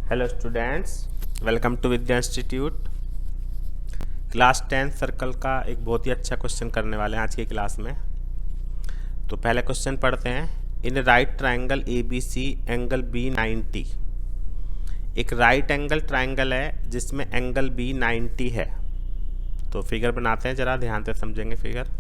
Hello students, welcome to Vidya institute. Class 10 circle का एक बहुत ही अच्छा क्वेश्चन करने वाले हैं आज की क्लास में। तो पहले क्वेश्चन पढ़ते हैं। In right triangle A B C angle B 90। एक राइट एंगल ट्रायंगल है जिसमें एंगल बी 90 है। तो फिगर बनाते हैं, ज़रा ध्यान से समझेंगे फिगर।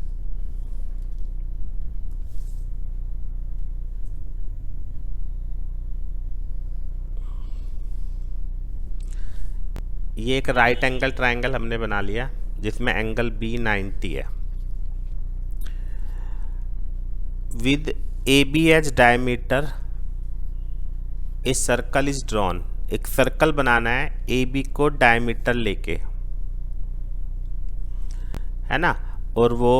ये एक राइट एंगल ट्रायंगल हमने बना लिया जिसमें एंगल बी 90 है। With A B as diameter a circle is drawn. एक सर्कल बनाना है ए बी को डायमीटर लेके, है ना, और वो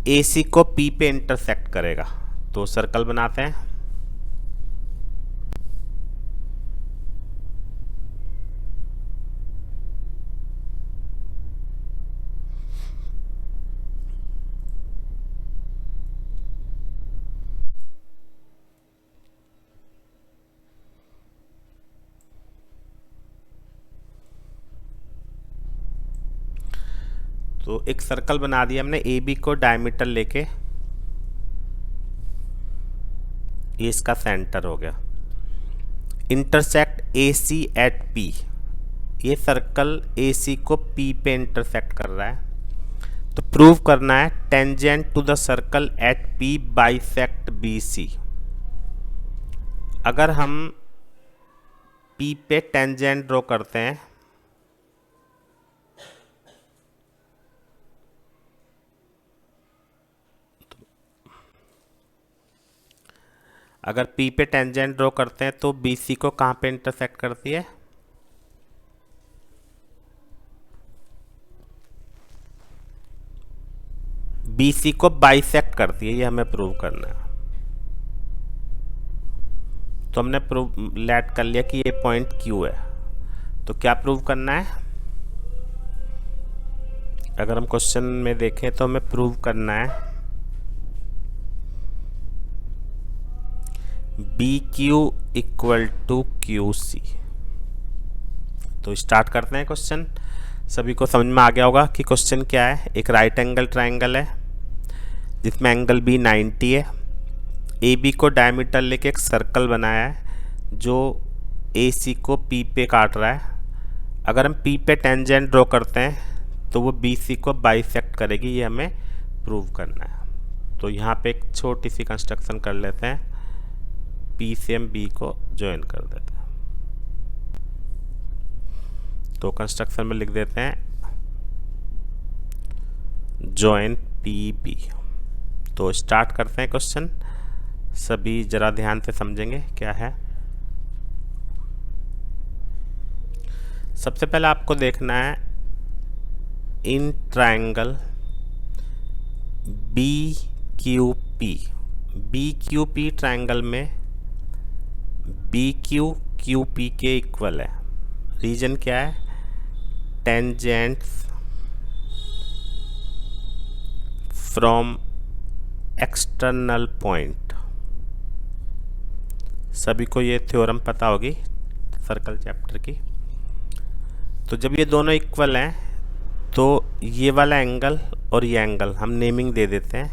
ए सी को पी पे इंटरसेक्ट करेगा। तो सर्कल बनाते हैं। तो एक सर्कल बना दिया हमने ए बी को डायमीटर लेके। ये इसका सेंटर हो गया। Intersect A C at P. ये सर्कल ए सी को पी पे इंटरसेक्ट कर रहा है। तो प्रूव करना है tangent to the circle at P bisect B C. अगर हम पी पे टेंजेंट ड्रॉ करते हैं अगर P पे टेंजेंट ड्रॉ करते हैं तो BC को कहाँ पे इंटरसेक्ट करती है? BC को बाइसेक्ट करती है। ये हमें प्रूव करना है। तो हमने प्रूव लेट कर लिया कि ये पॉइंट Q है। तो क्या प्रूव करना है? अगर हम क्वेश्चन में देखें तो हमें प्रूव करना है BQ इक्वल टू QC। तो स्टार्ट करते हैं क्वेश्चन। सभी को समझ में आ गया होगा कि क्वेश्चन क्या है। एक राइट एंगल ट्रायंगल है जिसमें एंगल बी 90 है। ए बी को डायमीटर लेके एक सर्कल बनाया है जो ए सी को पी पे काट रहा है। अगर हम पी पे टेंजेंट ड्रॉ करते हैं तो वो बी सी को बाइसेक्ट करेगी। ये हमें प्रूव करना है। तो यहाँ पे एक छोटी सी कंस्ट्रक्शन कर लेते हैं। पी से हम बी को ज्वाइन कर देते हैं। तो कंस्ट्रक्शन में लिख देते हैं ज्वाइन पी बी। तो स्टार्ट करते हैं क्वेश्चन। सभी जरा ध्यान से समझेंगे क्या है। सबसे पहले आपको देखना है in triangle B Q P. B Q P triangle में बी क्यू क्यू पी के इक्वल है। रीजन क्या है? Tangents from external point. सभी को ये थ्योरम पता होगी सर्कल चैप्टर की। तो जब ये दोनों इक्वल हैं तो ये वाला एंगल और ये एंगल हम नेमिंग दे देते हैं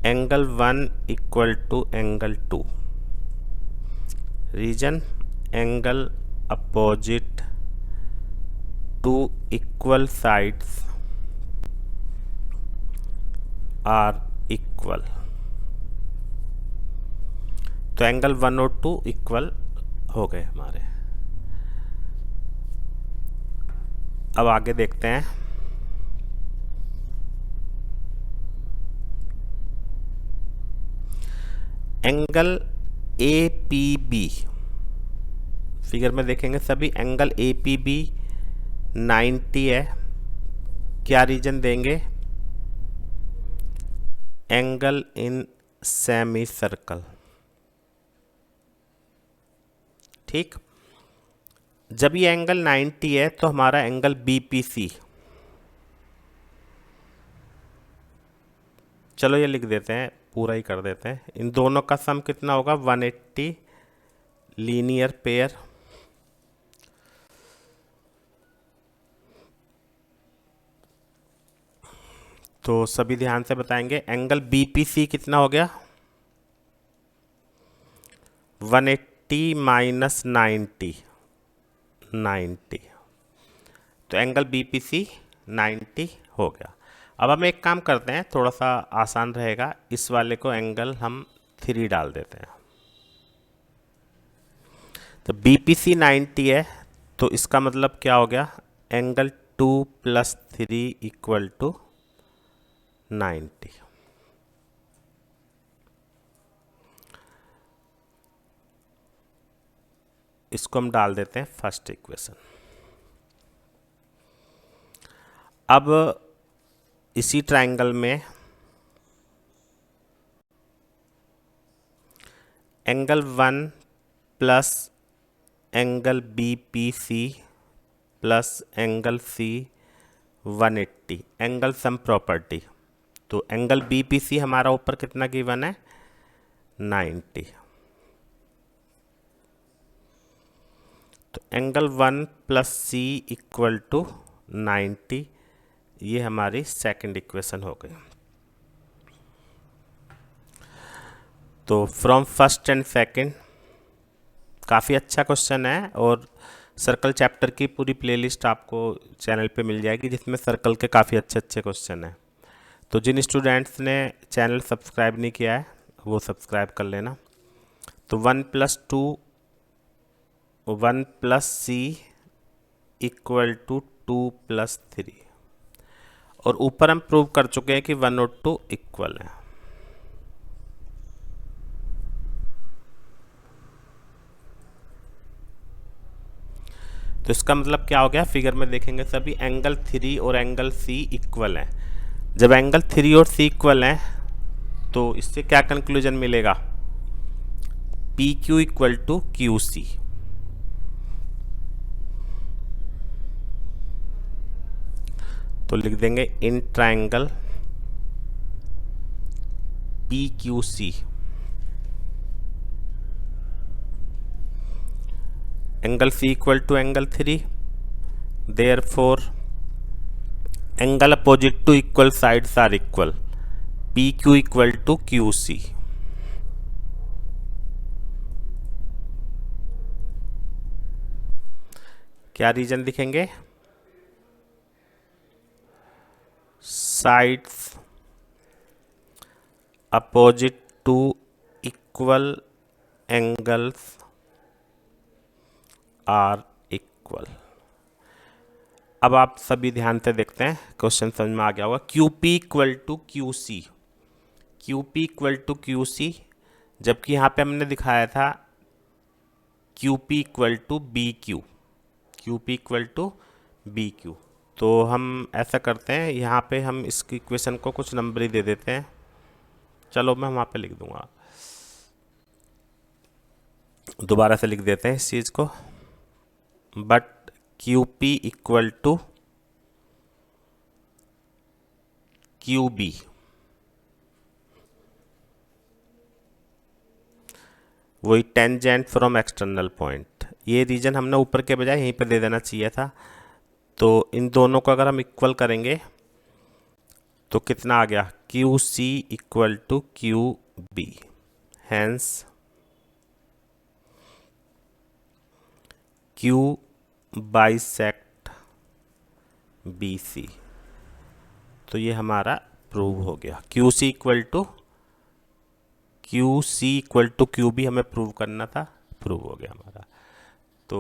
angle 1 equal to angle 2। Reason angle opposite to equal sides are equal. तो एंगल 1 और 2 इक्वल हो गए हमारे। अब आगे देखते हैं। Angle A P B. Figure में देखेंगे सभी एंगल ए पी बी 90 है। क्या रीजन देंगे? Angle in semi circle. ठीक। जब ये एंगल 90 है तो हमारा एंगल BPC, चलो ये लिख देते हैं पूरा ही कर देते हैं। इन दोनों का सम कितना होगा 180 लीनियर पेयर। तो सभी ध्यान से बताएंगे। एंगल बीपीसी कितना हो गया 180 माइनस 90। तो एंगल बीपीसी 90 हो गया। अब हम एक काम करते हैं, थोड़ा सा आसान रहेगा, इस वाले को एंगल हम 3 डाल देते हैं। तो बीपीसी 90 है, तो इसका मतलब क्या हो गया, एंगल 2 + 3 = 90। इसको हम डाल देते हैं फर्स्ट इक्वेशन। अब इसी ट्रायंगल में angle 1 plus angle BPC plus angle C 180, angle sum property. तो एंगल बीपीसी हमारा ऊपर कितना गिवन है 90। तो एंगल 1 + सी = 90, ये हमारी सेकंड इक्वेशन हो गई। तो फ्रॉम फर्स्ट एंड सेकंड काफ़ी अच्छा क्वेश्चन है, और सर्कल चैप्टर की पूरी प्लेलिस्ट आपको चैनल पे मिल जाएगी, जिसमें सर्कल के काफ़ी अच्छे अच्छे क्वेश्चन हैं। तो जिन स्टूडेंट्स ने चैनल सब्सक्राइब नहीं किया है वो सब्सक्राइब कर लेना। तो 1 + 2 1 + सी = 2 + 3, और ऊपर हम प्रूव कर चुके हैं कि 1 और 2 इक्वल हैं। तो इसका मतलब क्या हो गया, फिगर में देखेंगे सभी एंगल 3 और एंगल सी इक्वल हैं। जब एंगल 3 और सी इक्वल हैं तो इससे क्या कंक्लूजन मिलेगा, PQ = QC। तो लिख देंगे in triangle PQC angle C = angle 3, therefore angle opposite to equal sides are equal, PQ = QC। क्या रीजन दिखेंगे, sides opposite to equal angles are equal. अब आप सभी ध्यान से देखते हैं, क्वेश्चन समझ में आ गया होगा। QP = QC, QP = QC, जबकि यहाँ पे हमने दिखाया था QP = BQ, QP = BQ। तो हम ऐसा करते हैं, यहाँ पे हम इस इक्वेशन को कुछ नंबर ही दे देते हैं। चलो मैं वहाँ पे लिख दूंगा, दोबारा से लिख देते हैं इस चीज़ को, बट QP = QB, वही टेंजेंट फ्रॉम एक्सटर्नल पॉइंट। ये रीजन हमने ऊपर के बजाय यहीं पे दे देना चाहिए था। तो इन दोनों को अगर हम इक्वल करेंगे तो कितना आ गया, QC = QB, hence Q bisect BC। तो ये हमारा प्रूव हो गया। QC = QB हमें प्रूव करना था, प्रूव हो गया हमारा। तो